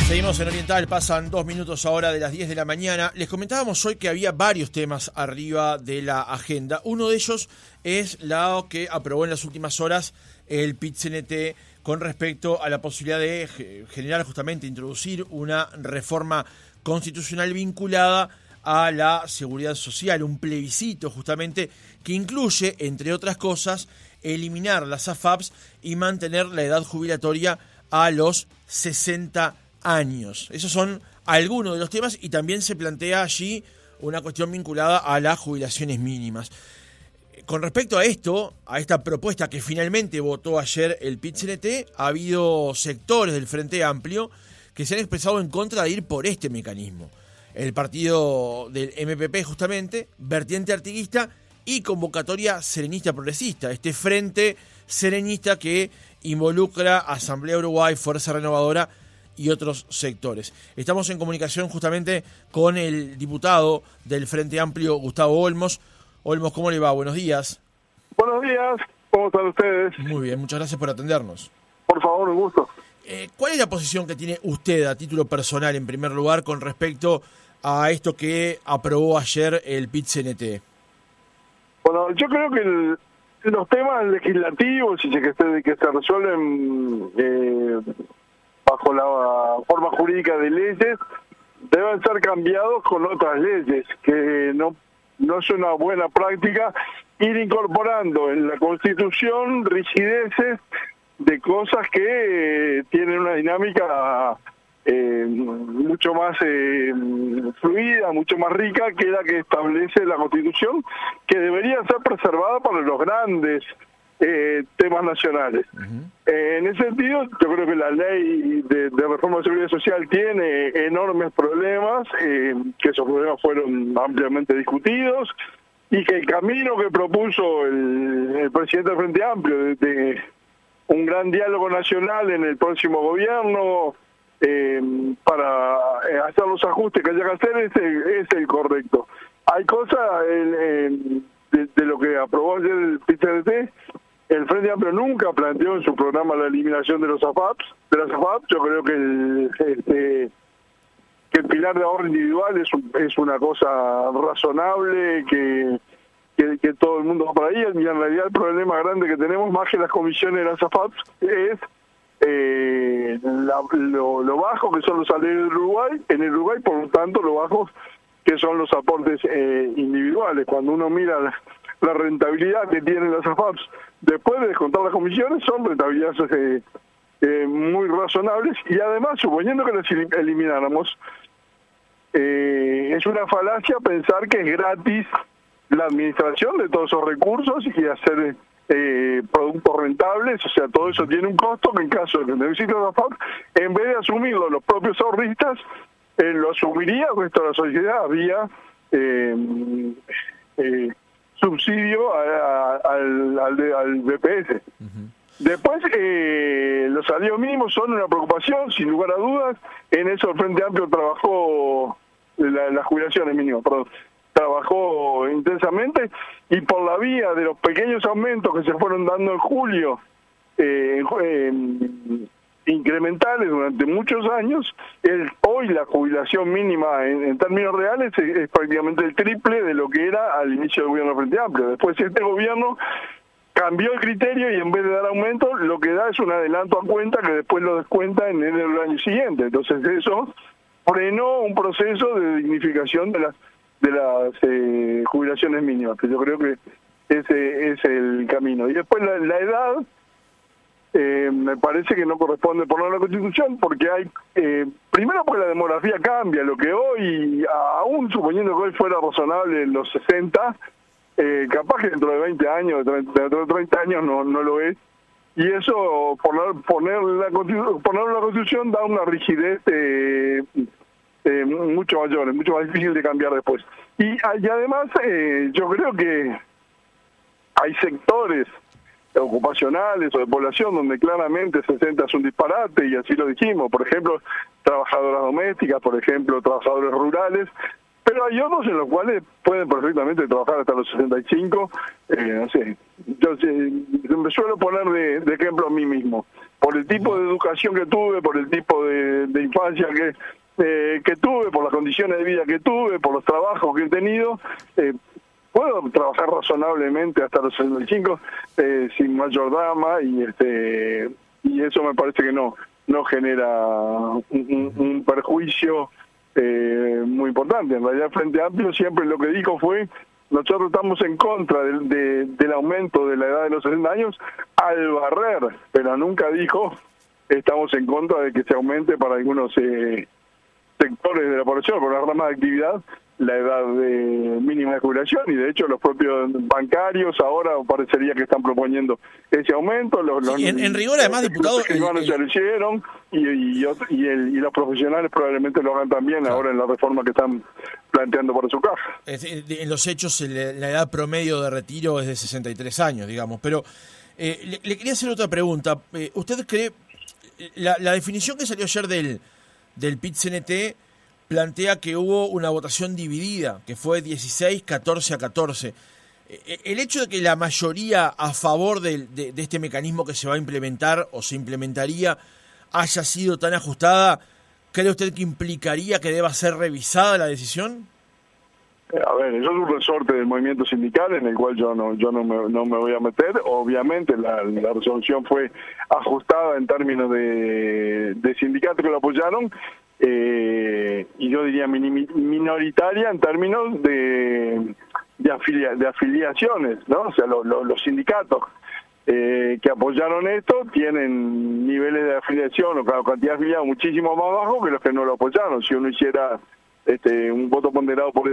Seguimos en Oriental, pasan 2 minutos ahora de las 10 de la mañana. Les comentábamos hoy que había varios temas arriba de la agenda. Uno de ellos es lo que aprobó en las últimas horas el PIT-CNT con respecto a la posibilidad de generar, justamente, introducir una reforma constitucional vinculada a la seguridad social, un plebiscito justamente que incluye, entre otras cosas, eliminar las AFAPs y mantener la edad jubilatoria a los 60 años. Esos son algunos de los temas y también se plantea allí una cuestión vinculada a las jubilaciones mínimas. Con respecto a esto, a esta propuesta que finalmente votó ayer el PIT-CNT, ha habido sectores del Frente Amplio que se han expresado en contra de ir por este mecanismo. El partido del MPP, justamente, vertiente artiguista y convocatoria serenista progresista, este frente serenista que involucra a Asamblea Uruguay, Fuerza Renovadora y otros sectores. Estamos en comunicación justamente con el diputado del Frente Amplio, Gustavo Olmos. Olmos, ¿cómo le va? Buenos días. Buenos días, ¿cómo están ustedes? Muy bien, muchas gracias por atendernos. Por favor, un gusto. ¿Cuál es la posición que tiene usted a título personal, en primer lugar, con respecto a esto que aprobó ayer el PIT-CNT? Bueno, yo creo que los temas legislativos y que se resuelven bajo la forma jurídica de leyes deben ser cambiados con otras leyes, que no es una buena práctica ir incorporando en la Constitución rigideces de cosas que tienen una dinámica mucho más fluida, mucho más rica que la que establece la Constitución, que debería ser preservada para los grandes temas nacionales. En ese sentido, yo creo que la ley de reforma de seguridad social tiene enormes problemas, que esos problemas fueron ampliamente discutidos, y que el camino que propuso el presidente del Frente Amplio de un gran diálogo nacional en el próximo gobierno para hacer los ajustes que haya que hacer es el correcto. Hay cosas de lo que aprobó ayer el PIT-CNT. El Frente Amplio nunca planteó en su programa la eliminación de las AFAPs. Yo creo que el pilar de ahorro individual es una cosa razonable, que todo el mundo va para ahí, y en realidad el problema grande que tenemos, más que las comisiones de las AFAPs, es lo bajo que son los salarios en el Uruguay, por lo tanto lo bajos que son los aportes individuales. Cuando uno mira la rentabilidad que tienen las AFAPs después de descontar las comisiones, son rentabilidades muy razonables, y además, suponiendo que las elimináramos, es una falacia pensar que es gratis la administración de todos esos recursos y hacer productos rentables. O sea, todo eso tiene un costo que, en caso de que necesiten las AFAP, en vez de asumirlo los propios ahorristas, lo asumiría el resto de la sociedad vía subsidio al BPS. Después, los salarios mínimos son una preocupación, sin lugar a dudas. En eso el Frente Amplio trabajó, las jubilaciones mínimas, trabajó intensamente, y por la vía de los pequeños aumentos que se fueron dando en julio, incrementales durante muchos años, hoy la jubilación mínima en términos reales es prácticamente el triple de lo que era al inicio del gobierno del Frente Amplio. Después este gobierno cambió el criterio y, en vez de dar aumento, lo que da es un adelanto a cuenta que después lo descuenta en enero del año siguiente. Entonces eso frenó un proceso de dignificación de las jubilaciones mínimas, que yo creo que ese es el camino. Y después la edad, me parece que no corresponde poner la Constitución, porque hay, primero porque la demografía cambia, lo que hoy, aún suponiendo que hoy fuera razonable en los 60, capaz que dentro de 20 años, dentro de 30 años no lo es, y eso, ponerlo en la Constitución da una rigidez mucho mayor, es mucho más difícil de cambiar después. Y además, yo creo que hay sectores ocupacionales o de población donde claramente 60 es un disparate, y así lo dijimos, por ejemplo, trabajadoras domésticas, por ejemplo, trabajadores rurales, pero pero hay otros en los cuales pueden perfectamente trabajar hasta los 65. No sé, yo me suelo poner de ejemplo a mí mismo, por el tipo de educación que tuve, por el tipo de infancia que tuve, por las condiciones de vida que tuve, por los trabajos que he tenido. Puedo trabajar razonablemente hasta los 65 sin mayor drama, y eso me parece que no genera un perjuicio muy importante. En realidad, Frente Amplio siempre lo que dijo fue: nosotros estamos en contra del aumento de la edad de los 60 años al barrer, pero nunca dijo estamos en contra de que se aumente para algunos sectores de la población, por una rama de actividad, la edad mínima de jubilación. Y de hecho los propios bancarios ahora parecería que están proponiendo ese aumento. En rigor, además, diputado, ya lo hicieron, y los profesionales probablemente lo hagan también, claro, ahora en la reforma que están planteando para su caja. En los hechos la edad promedio de retiro es de 63 años, digamos. Pero le quería hacer otra pregunta. ¿Usted cree la definición que salió ayer del PIT-CNT plantea que hubo una votación dividida, que fue 16-14-14. El hecho de que la mayoría a favor de este mecanismo que se va a implementar o se implementaría haya sido tan ajustada, ¿cree usted que implicaría que deba ser revisada la decisión? A ver, eso es un resorte del movimiento sindical en el cual yo no me voy a meter. Obviamente la resolución fue ajustada en términos de sindicatos que lo apoyaron, y yo diría minoritaria en términos de afiliaciones, ¿no? O sea, los sindicatos que apoyaron esto tienen niveles de afiliación o cantidad de afiliados muchísimo más bajos que los que no lo apoyaron. Si uno hiciera un voto ponderado por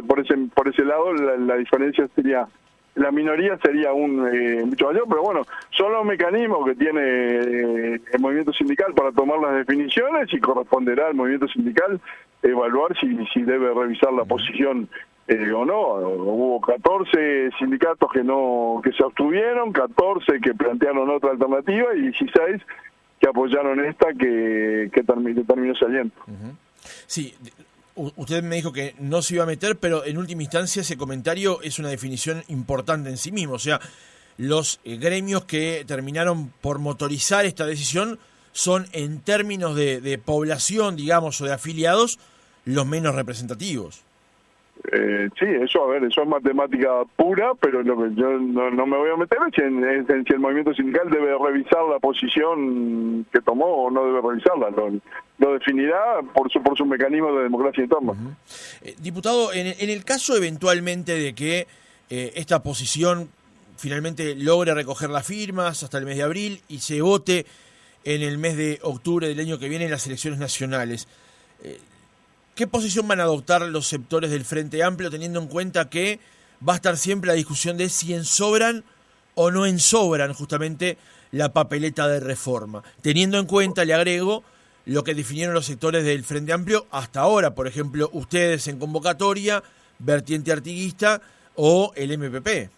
ese lado, la diferencia sería, la minoría sería mucho mayor. Pero bueno, son los mecanismos que tiene el movimiento sindical para tomar las definiciones, y corresponderá al movimiento sindical evaluar si debe revisar la posición o no. Hubo 14 sindicatos que se abstuvieron, 14 que plantearon otra alternativa y 16 que apoyaron esta que terminó saliendo. Sí. Usted me dijo que no se iba a meter, pero en última instancia ese comentario es una definición importante en sí mismo. O sea, los gremios que terminaron por motorizar esta decisión son, en términos de población, digamos, o de afiliados, los menos representativos. Sí, eso es matemática pura, pero lo que yo no me voy a meter es en si el movimiento sindical debe revisar la posición que tomó o no debe revisarla. Lo definirá por su mecanismo de democracia interna. Diputado, en el caso eventualmente de que esta posición finalmente logre recoger las firmas hasta el mes de abril y se vote en el mes de octubre del año que viene en las elecciones nacionales, ¿qué posición van a adoptar los sectores del Frente Amplio, teniendo en cuenta que va a estar siempre la discusión de si ensobran o no ensobran justamente la papeleta de reforma? Teniendo en cuenta, le agrego, lo que definieron los sectores del Frente Amplio hasta ahora, por ejemplo, ustedes en convocatoria, vertiente artiguista o el MPP.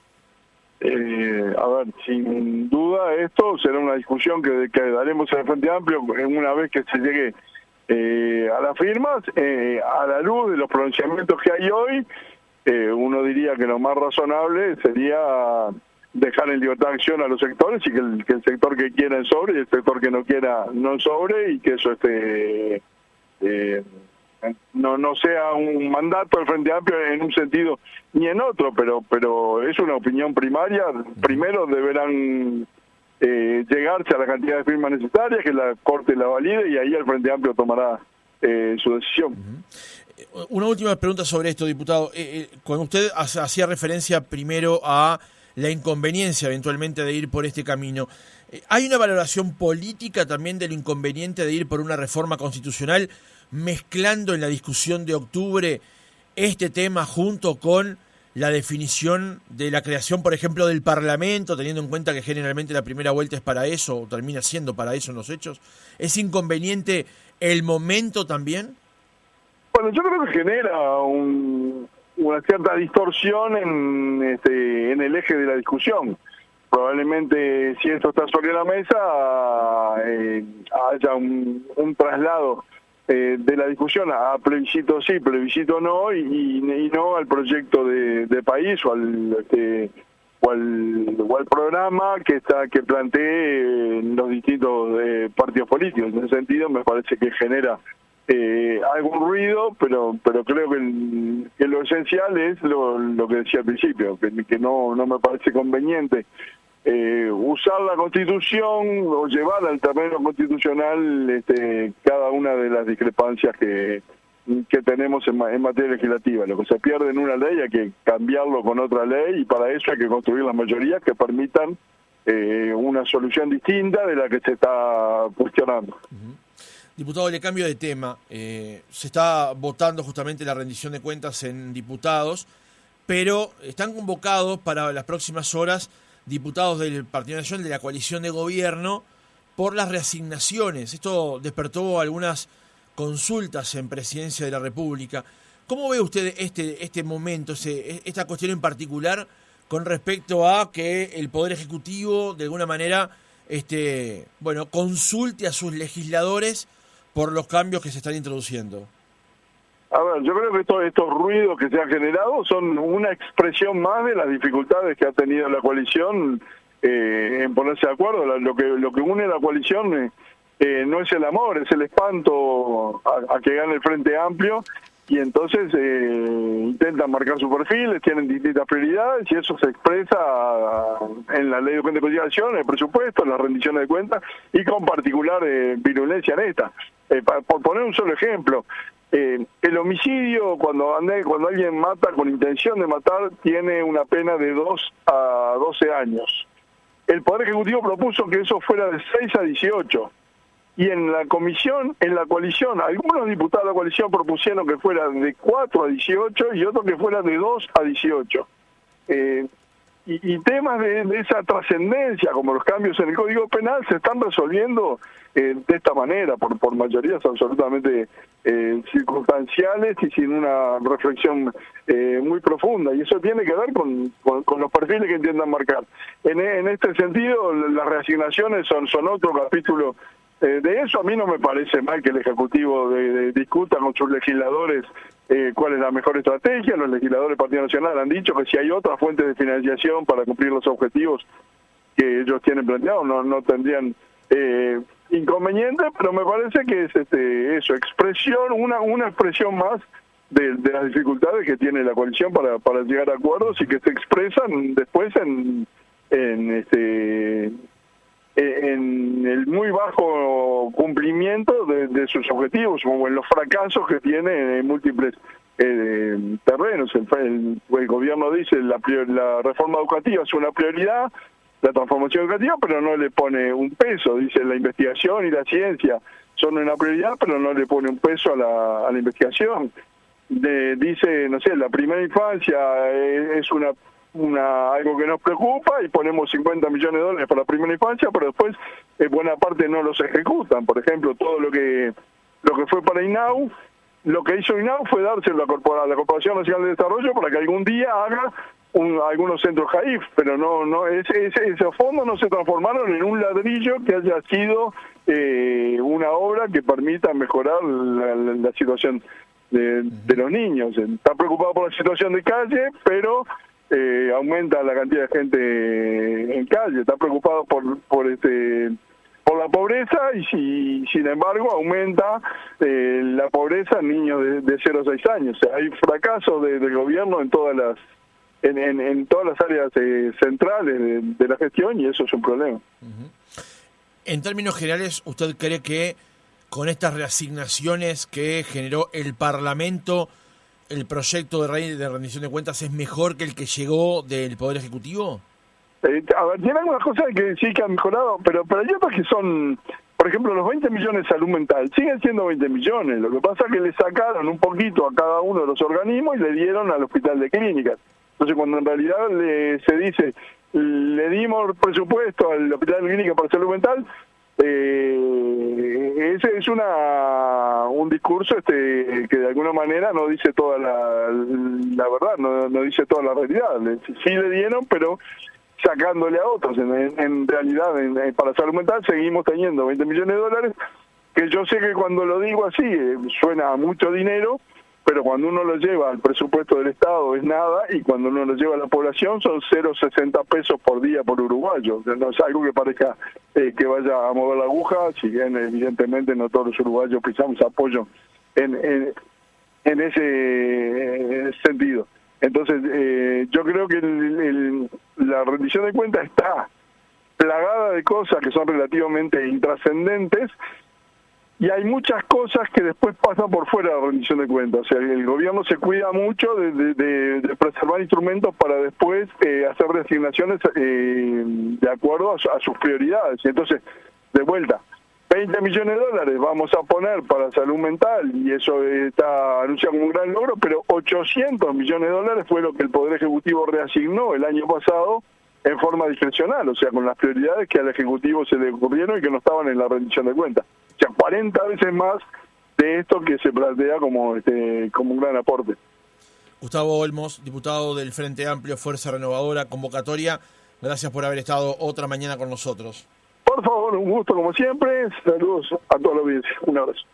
A ver, sin duda esto será una discusión que daremos en el Frente Amplio una vez que se llegue a las firmas. A la luz de los pronunciamientos que hay hoy, uno diría que lo más razonable sería dejar en libertad de acción a los sectores, y que el sector que quiera sobre y el sector que no quiera no sobre, y que eso no sea un mandato del Frente Amplio en un sentido ni en otro, pero es una opinión primaria. Primero deberán llegarse a la cantidad de firmas necesarias, que la Corte la valide, y ahí el Frente Amplio tomará su decisión. Una última pregunta sobre esto, diputado. Cuando usted hacía referencia primero a la inconveniencia eventualmente de ir por este camino, ¿hay una valoración política también del inconveniente de ir por una reforma constitucional, mezclando en la discusión de octubre este tema junto con la definición de la creación, por ejemplo, del Parlamento, teniendo en cuenta que generalmente la primera vuelta es para eso, o termina siendo para eso en los hechos? ¿Es inconveniente el momento también? Bueno, yo creo que genera una cierta distorsión en el eje de la discusión. Probablemente, si esto está sobre la mesa, haya un traslado de la discusión a plebiscito sí, plebiscito no, y no al proyecto de país o al programa que plantee los distintos partidos políticos. En ese sentido me parece que genera algún ruido, pero creo que lo esencial es lo que decía al principio, que no me parece conveniente usar la Constitución o llevar al terreno constitucional cada una de las discrepancias que tenemos en materia legislativa. Lo que se pierde en una ley hay que cambiarlo con otra ley, y para eso hay que construir las mayorías que permitan una solución distinta de la que se está cuestionando. Diputado, le cambio de tema. Se está votando justamente la rendición de cuentas en diputados, pero están convocados para las próximas horas diputados del Partido Nacional, de la coalición de gobierno, por las reasignaciones. Esto despertó algunas consultas en Presidencia de la República. ¿Cómo ve usted este momento, esta cuestión en particular, con respecto a que el Poder Ejecutivo, de alguna manera, consulte a sus legisladores por los cambios que se están introduciendo? A ver, yo creo que estos ruidos que se han generado son una expresión más de las dificultades que ha tenido la coalición en ponerse de acuerdo. Lo que une a la coalición no es el amor, es el espanto a que gane el Frente Amplio, y entonces intentan marcar sus perfiles, tienen distintas prioridades, y eso se expresa en la ley de cuenta de conciliación, en el presupuesto, en las rendiciones de cuentas, y con particular virulencia en esta. Por poner un solo ejemplo, el homicidio, cuando alguien mata con intención de matar, tiene una pena de 2 a 12 años. El Poder Ejecutivo propuso que eso fuera de 6 a 18. Y en la coalición, algunos diputados de la coalición propusieron que fuera de 4 a 18 y otros que fuera de 2 a 18. Y temas de esa trascendencia, como los cambios en el Código Penal, se están resolviendo de esta manera, por mayorías absolutamente circunstanciales y sin una reflexión muy profunda. Y eso tiene que ver con los perfiles que intentan marcar. En este sentido, las reasignaciones son otro capítulo. De eso a mí no me parece mal que el Ejecutivo discuta con sus legisladores cuál es la mejor estrategia. Los legisladores del Partido Nacional han dicho que si hay otras fuentes de financiación para cumplir los objetivos que ellos tienen planteados, no tendrían inconveniente, pero me parece que es una expresión más de las dificultades que tiene la coalición para llegar a acuerdos, y que se expresan después en el muy bajo cumplimiento de sus objetivos, como en los fracasos que tiene en múltiples terrenos. El gobierno dice la reforma educativa es una prioridad, la transformación educativa, pero no le pone un peso. Dice la investigación y la ciencia son una prioridad, pero no le pone un peso a la investigación. Dice, no sé, la primera infancia es algo que nos preocupa, y ponemos 50 millones de dólares para la primera infancia, pero después buena parte no los ejecutan. Por ejemplo, todo lo que fue para INAU, lo que hizo INAU fue dárselo a la Corporación Nacional de Desarrollo para que algún día haga algunos centros JAIF, pero esos fondos no se transformaron en un ladrillo que haya sido una obra que permita mejorar la situación de los niños. Está preocupado por la situación de calle, pero aumenta la cantidad de gente en calle. Está preocupado por la pobreza, y sin embargo aumenta la pobreza en niños de 0 a 6 años. O sea, hay fracaso del gobierno en todas las áreas centrales de la gestión, y eso es un problema. En términos generales, ¿usted cree que con estas reasignaciones que generó el Parlamento, el proyecto de ley de rendición de cuentas es mejor que el que llegó del Poder Ejecutivo? A ver, tiene algunas cosas que sí que han mejorado, pero hay otras que son, por ejemplo, los 20 millones de salud mental siguen siendo 20 millones. Lo que pasa es que le sacaron un poquito a cada uno de los organismos y le dieron al hospital de clínicas. Entonces, cuando en realidad se dice, le dimos presupuesto al hospital de clínicas para salud mental, ese es un discurso que de alguna manera no dice toda la verdad, no dice toda la realidad. Sí le dieron, pero sacándole a otros. En realidad, para salud mental seguimos teniendo 20 millones de dólares que yo sé que cuando lo digo así suena a mucho dinero, pero cuando uno lo lleva al presupuesto del Estado es nada, y cuando uno lo lleva a la población son 0,60 pesos por día por uruguayo. O sea, no es algo que parezca que vaya a mover la aguja, si bien evidentemente no todos los uruguayos pisamos apoyo en ese sentido. Entonces, yo creo que la rendición de cuentas está plagada de cosas que son relativamente intrascendentes, y hay muchas cosas que después pasan por fuera de la rendición de cuentas. O sea, el gobierno se cuida mucho de preservar instrumentos para después hacer designaciones de acuerdo a sus prioridades. Y entonces, de vuelta, 20 millones de dólares vamos a poner para salud mental, y eso está anunciado como un gran logro, pero 800 millones de dólares fue lo que el Poder Ejecutivo reasignó el año pasado en forma discrecional, o sea, con las prioridades que al Ejecutivo se le ocurrieron y que no estaban en la rendición de cuentas. O sea, 40 veces más de esto que se plantea como un gran aporte. Gustavo Olmos, diputado del Frente Amplio, Fuerza Renovadora, convocatoria, gracias por haber estado otra mañana con nosotros. Por favor, un gusto como siempre, saludos a toda la audiencia, un abrazo.